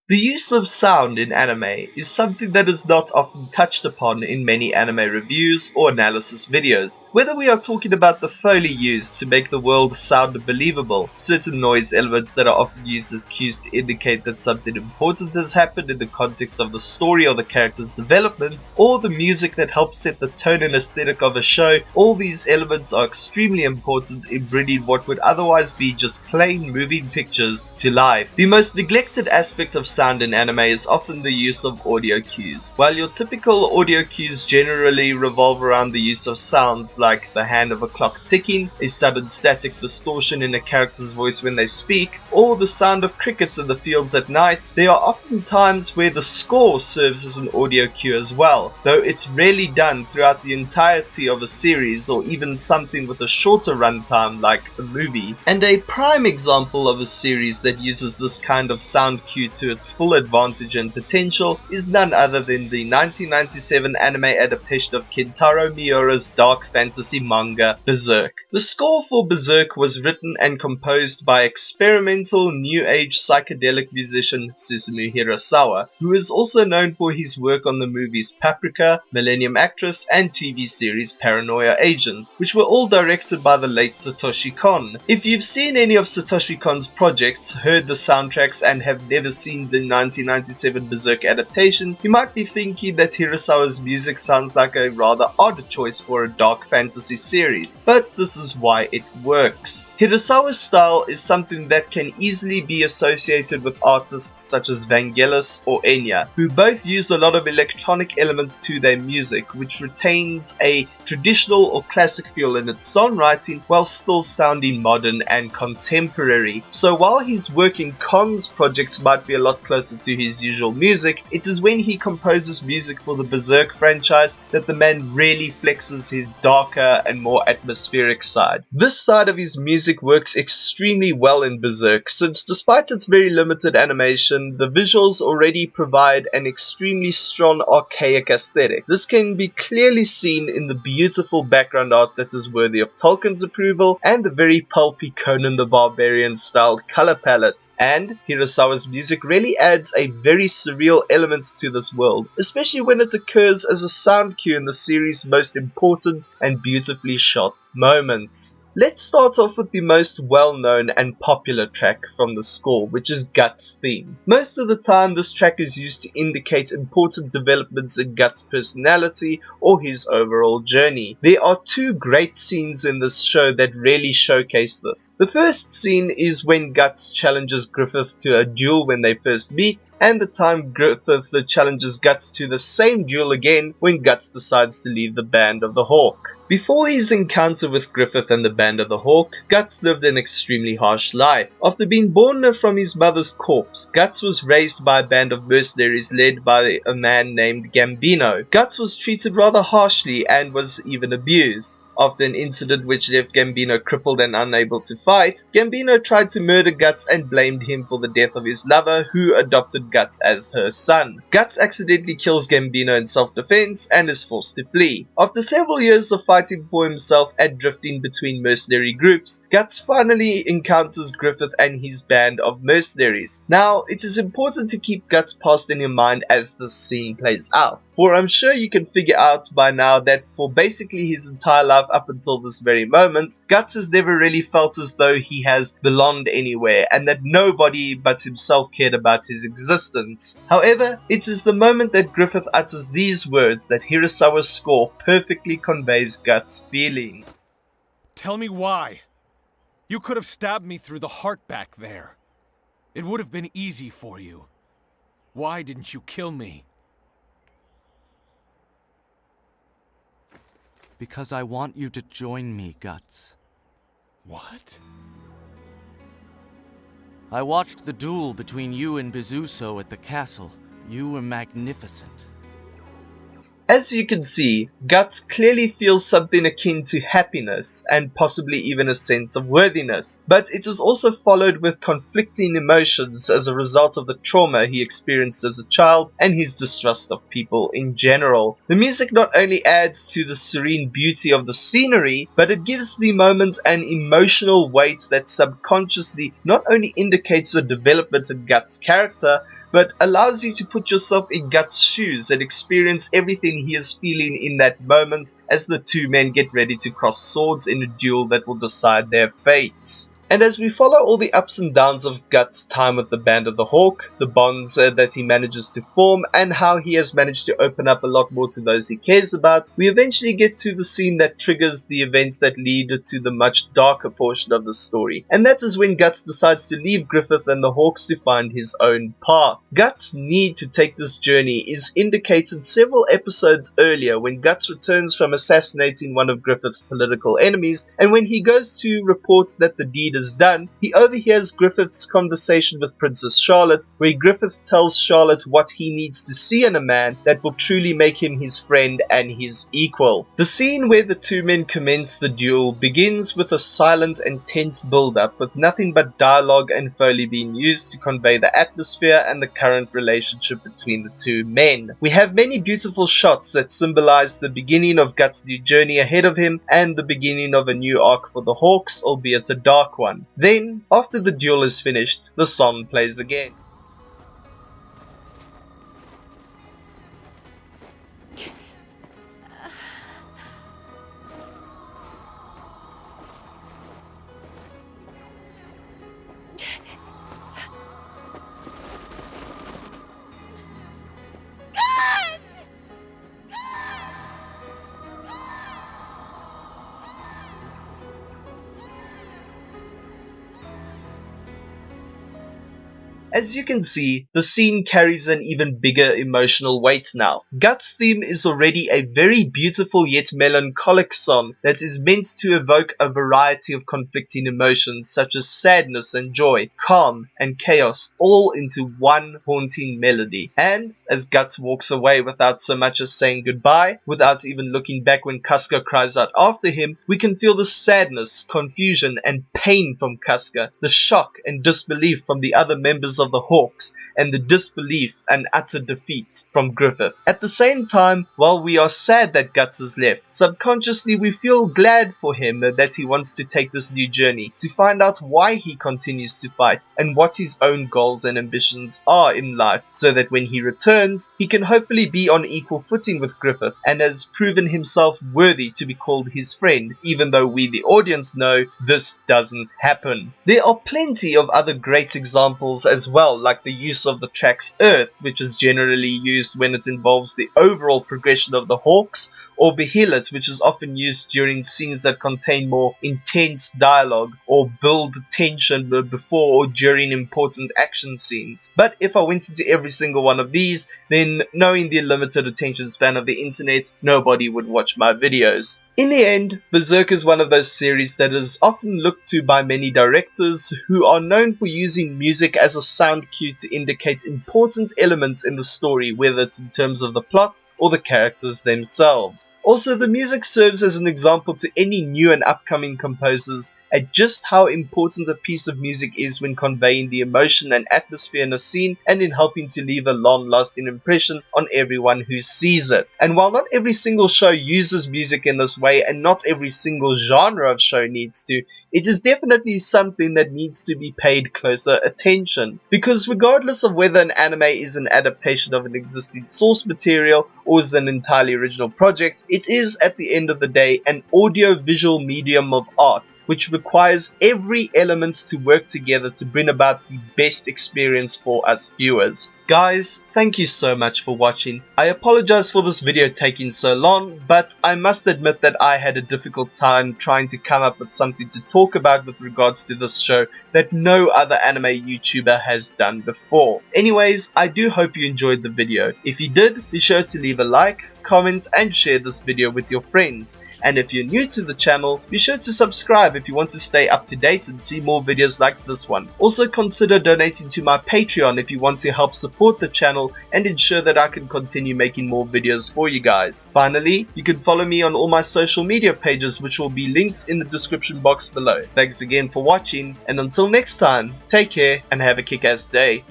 The use of sound in anime is something that is not often touched upon in many anime reviews or analysis videos. Whether we are talking about the foley used to make the world sound believable, certain noise elements that are often used as cues to indicate that something important has happened in the context of the story or the character's development, or the music that helps set the tone and aesthetic of a show, all these elements are extremely important in bringing what would otherwise be just plain moving pictures to life. The most neglected aspect of sound in anime is often the use of audio cues. While your typical audio cues generally revolve around the use of sounds like the hand of a clock ticking, a sudden static distortion in a character's voice when they speak, or the sound of crickets in the fields at night, there are often times where the score serves as an audio cue as well, though it's rarely done throughout the entirety of a series or even something with a shorter runtime like a movie. And a prime example of a series that uses this kind of sound cue to its full advantage and potential is none other than the 1997 anime adaptation of Kentaro Miura's dark fantasy manga Berserk. The score for Berserk was written and composed by experimental new age psychedelic musician Susumu Hirasawa, who is also known for his work on the movies Paprika, Millennium Actress, and TV series Paranoia Agent, which were all directed by the late Satoshi Kon. If you've seen any of Satoshi Kon's projects, heard the soundtracks, and have never seen the 1997 Berserk adaptation, you might be thinking that Hirasawa's music sounds like a rather odd choice for a dark fantasy series, but this is why it works. Hirasawa's style is something that can easily be associated with artists such as Vangelis or Enya, who both use a lot of electronic elements to their music, which retains a traditional or classic feel in its songwriting while still sounding modern and contemporary. So while his work in Kon's projects might be a lot closer to his usual music, it is when he composes music for the Berserk franchise that the man really flexes his darker and more atmospheric side. This side of his music works extremely well in Berserk, since despite its very limited animation, the visuals already provide an extremely strong archaic aesthetic. This can be clearly seen in the beautiful background art that is worthy of Tolkien's approval and the very pulpy Conan the Barbarian styled color palette. And Hirasawa's music really adds a very surreal element to this world, especially when it occurs as a sound cue in the series' most important and beautifully shot moments. Let's start off with the most well-known and popular track from the score, which is Guts' theme. Most of the time this track is used to indicate important developments in Guts' personality or his overall journey. There are two great scenes in this show that really showcase this. The first scene is when Guts challenges Griffith to a duel when they first meet, and the time Griffith challenges Guts to the same duel again when Guts decides to leave the Band of the Hawk. Before his encounter with Griffith and the Band of the Hawk, Guts lived an extremely harsh life. After being born from his mother's corpse, Guts was raised by a band of mercenaries led by a man named Gambino. Guts was treated rather harshly and was even abused. After an incident which left Gambino crippled and unable to fight, Gambino tried to murder Guts and blamed him for the death of his lover, who adopted Guts as her son. Guts accidentally kills Gambino in self-defense and is forced to flee. After several years of fighting for himself and drifting between mercenary groups, Guts finally encounters Griffith and his band of mercenaries. Now, it is important to keep Guts' past in your mind as this scene plays out, for I'm sure you can figure out by now that for basically his entire life up until this very moment, Guts has never really felt as though he has belonged anywhere and that nobody but himself cared about his existence. However, it is the moment that Griffith utters these words that Hirasawa's score perfectly conveys Guts' feeling. Tell me why. You could have stabbed me through the heart back there. It would have been easy for you. Why didn't you kill me? Because I want you to join me, Guts. What? I watched the duel between you and Bizuso at the castle. You were magnificent. As you can see, Guts clearly feels something akin to happiness and possibly even a sense of worthiness, but it is also followed with conflicting emotions as a result of the trauma he experienced as a child and his distrust of people in general. The music not only adds to the serene beauty of the scenery, but it gives the moment an emotional weight that subconsciously not only indicates the development in Guts' character, but allows you to put yourself in Guts' shoes and experience everything he is feeling in that moment as the two men get ready to cross swords in a duel that will decide their fates. And as we follow all the ups and downs of Guts' time with the Band of the Hawk, the bonds that he manages to form, and how he has managed to open up a lot more to those he cares about, we eventually get to the scene that triggers the events that lead to the much darker portion of the story. And that is when Guts decides to leave Griffith and the Hawks to find his own path. Guts' need to take this journey is indicated several episodes earlier when Guts returns from assassinating one of Griffith's political enemies, and when he goes to report that the deed is done, he overhears Griffith's conversation with Princess Charlotte, where Griffith tells Charlotte what he needs to see in a man that will truly make him his friend and his equal. The scene where the two men commence the duel begins with a silent and tense build-up, with nothing but dialogue and Foley being used to convey the atmosphere and the current relationship between the two men. We have many beautiful shots that symbolize the beginning of Guts' new journey ahead of him and the beginning of a new arc for the Hawks, albeit a dark one. Then, after the duel is finished, the song plays again. As you can see, the scene carries an even bigger emotional weight now. Guts' theme is already a very beautiful yet melancholic song that is meant to evoke a variety of conflicting emotions such as sadness and joy, calm and chaos, all into one haunting melody. And as Guts walks away without so much as saying goodbye, without even looking back when Casca cries out after him, we can feel the sadness, confusion and pain from Casca, the shock and disbelief from the other members of the Hawks, and the disbelief and utter defeat from Griffith. At the same time, while we are sad that Guts has left, subconsciously we feel glad for him that he wants to take this new journey, to find out why he continues to fight, and what his own goals and ambitions are in life, so that when he returns, he can hopefully be on equal footing with Griffith, and has proven himself worthy to be called his friend, even though we the audience know this doesn't happen. There are plenty of other great examples as well, like the use of the tracks Earth, which is generally used when it involves the overall progression of the Hawks, or Behelit, which is often used during scenes that contain more intense dialogue or build tension before or during important action scenes. But if I went into every single one of these, then knowing the limited attention span of the internet, nobody would watch my videos. In the end, Berserk is one of those series that is often looked to by many directors who are known for using music as a sound cue to indicate important elements in the story, whether it's in terms of the plot or the characters themselves. Also, the music serves as an example to any new and upcoming composers at just how important a piece of music is when conveying the emotion and atmosphere in a scene, and in helping to leave a long-lasting impression on everyone who sees it. And while not every single show uses music in this way, and not every single genre of show needs to, it is definitely something that needs to be paid closer attention. Because regardless of whether an anime is an adaptation of an existing source material or is an entirely original project, it is at the end of the day an audio-visual medium of art, which requires every element to work together to bring about the best experience for us viewers. Guys, thank you so much for watching. I apologize for this video taking so long, but I must admit that I had a difficult time trying to come up with something to talk about with regards to this show that no other anime YouTuber has done before. Anyways, I do hope you enjoyed the video. If you did, be sure to leave a like, comment and share this video with your friends. And if you're new to the channel, be sure to subscribe if you want to stay up to date and see more videos like this one. Also consider donating to my Patreon if you want to help support the channel and ensure that I can continue making more videos for you guys. Finally, you can follow me on all my social media pages, which will be linked in the description box below. Thanks again for watching, and until next time, take care and have a kick-ass day.